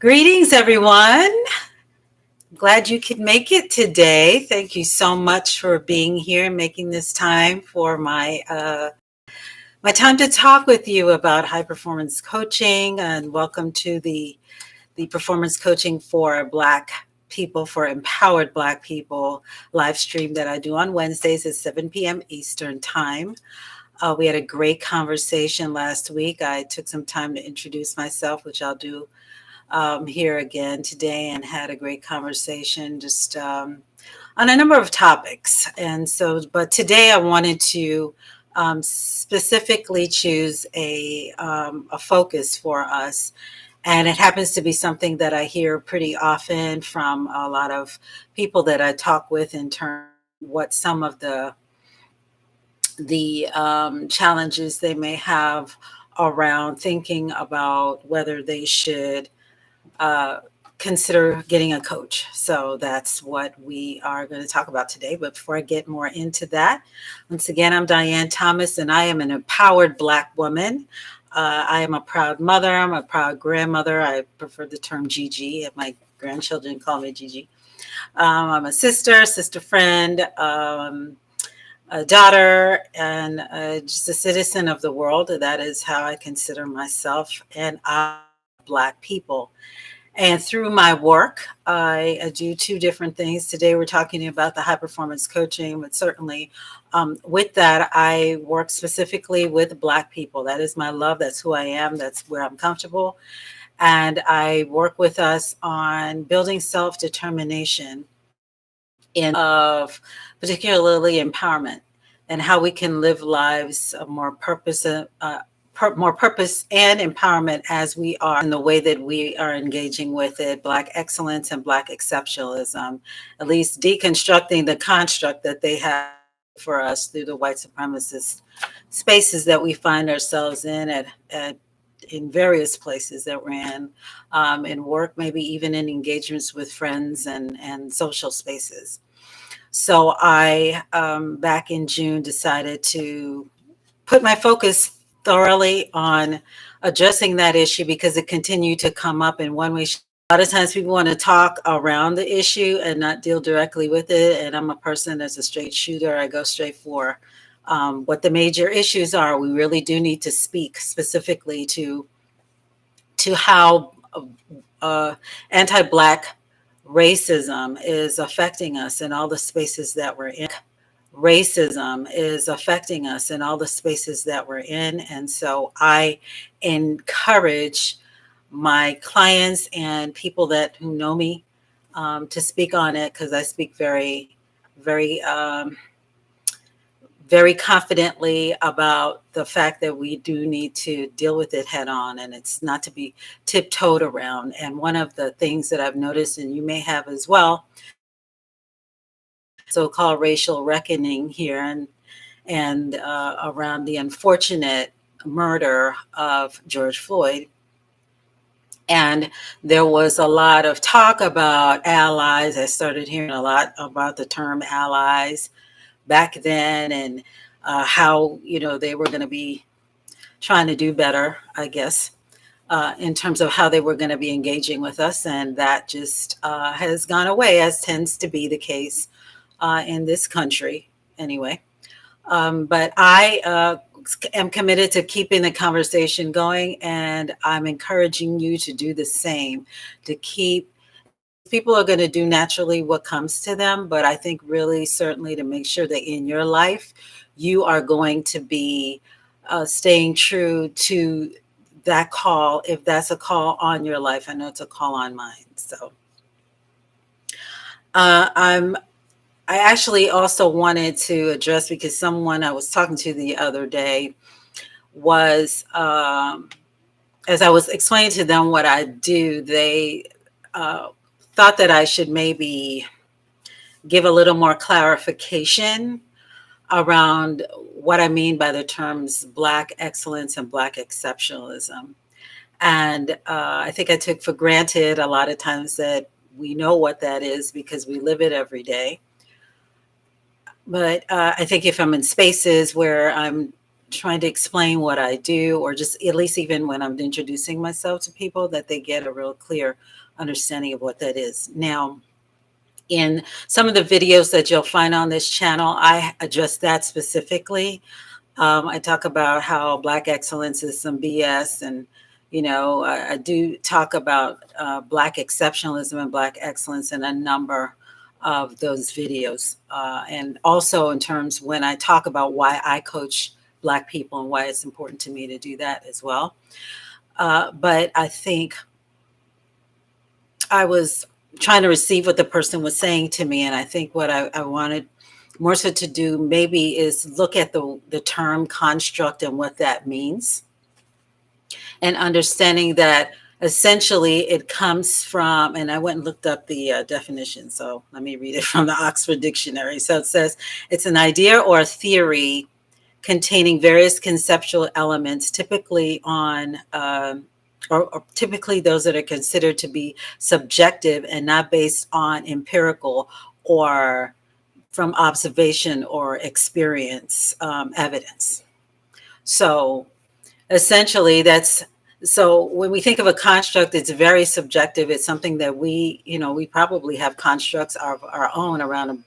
Greetings, everyone. Glad you could make it today. Thank you so much for being here and making this time for my time to talk with you about high performance coaching. And welcome to the Performance Coaching for Black People, for Empowered Black People live stream that I do on Wednesdays at 7 p.m. Eastern Time. We had a great conversation last week. I took some time to introduce myself, which I'll do here again today, and had a great conversation just on a number of topics. And so, but today I wanted to specifically choose a focus for us. And it happens to be something that I hear pretty often from a lot of people that I talk with in terms of what some of the challenges they may have around thinking about whether they should uh, consider getting a coach. So that's what we are going to talk about today. But before I get more into that, once again, I'm Diane Thomas, and I am an empowered Black woman. I am a proud mother. I'm a proud grandmother. I prefer the term Gigi, and my grandchildren call me Gigi. I'm a sister friend, a daughter, and just a citizen of the world. That is how I consider myself, and I Black people. And through my work, I do two different things. Today, we're talking about the high performance coaching, but certainly with that, I work specifically with Black people. That is my love. That's who I am. That's where I'm comfortable. And I work with us on building self determination in of particularly empowerment and how we can live lives of more purpose and empowerment as we are in the way that we are engaging with it. Black excellence and Black exceptionalism, at least deconstructing the construct that they have for us through the white supremacist spaces that we find ourselves in various places that we're in work, maybe even in engagements with friends and social spaces. So I, back in June, decided to put my focus thoroughly on addressing that issue because it continued to come up in one way. A lot of times people want to talk around the issue and not deal directly with it. And I'm a person that's a straight shooter. I go straight for what the major issues are. We really do need to speak specifically to how anti-Black racism is affecting us in all the spaces that we're in. Racism is affecting us in all the spaces that we're in. And so I encourage my clients and people who know me to speak on it because I speak very confidently about the fact that we do need to deal with it head on, and it's not to be tiptoed around. And one of the things that I've noticed, and you may have as well, so-called racial reckoning here, and around the unfortunate murder of George Floyd. And there was a lot of talk about allies. I started hearing a lot about the term allies back then, and how they were going to be trying to do better, I guess, in terms of how they were going to be engaging with us. And that just has gone away, as tends to be the case in this country anyway. But I am committed to keeping the conversation going, and I'm encouraging you to do the same, to keep people are going to do naturally what comes to them, but I think really certainly to make sure that in your life you are going to be staying true to that call, if that's a call on your life. I know it's a call on mine. So I actually also wanted to address, because someone I was talking to the other day was, as I was explaining to them what I do, they thought that I should maybe give a little more clarification around what I mean by the terms Black excellence and Black exceptionalism. And I think I took for granted a lot of times that we know what that is because we live it every day. But I think if I'm in spaces where I'm trying to explain what I do, or just at least even when I'm introducing myself to people, that they get a real clear understanding of what that is. Now, in some of the videos that you'll find on this channel, I address that specifically. I talk about how Black excellence is some BS, and I do talk about Black exceptionalism and Black excellence in a number of those videos, and also in terms when I talk about why I coach Black people and why it's important to me to do that as well. But I think I was trying to receive what the person was saying to me, and I think what I wanted more so to do maybe is look at the term construct and what that means, and understanding that essentially it comes from, and I went and looked up the definition, so let me read it from the Oxford Dictionary. So it says it's an idea or a theory containing various conceptual elements, typically or typically those that are considered to be subjective and not based on empirical or from observation or experience evidence. So essentially so when we think of a construct, it's very subjective. It's something that we probably have constructs of our own around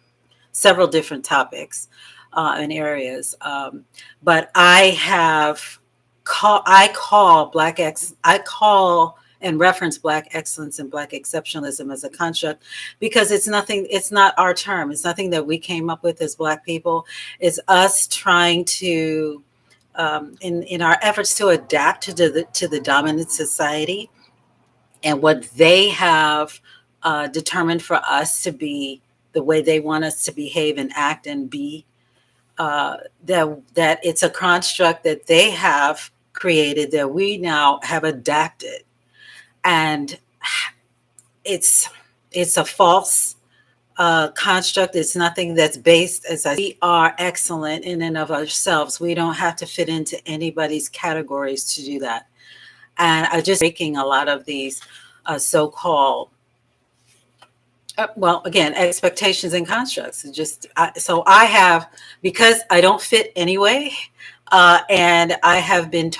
several different topics and areas. But I call and reference Black excellence and Black exceptionalism as a construct, because it's not our term. It's nothing that we came up with as Black people. It's us trying to, in our efforts to adapt to the dominant society and what they have determined for us to be, the way they want us to behave and act and be, that it's a construct that they have created that we now have adapted. And it's a false construct. It's nothing that's based, we are excellent in and of ourselves. We don't have to fit into anybody's categories to do that. And I just breaking a lot of these so-called, well, again, expectations and constructs. So I have, because I don't fit anyway, and I have been told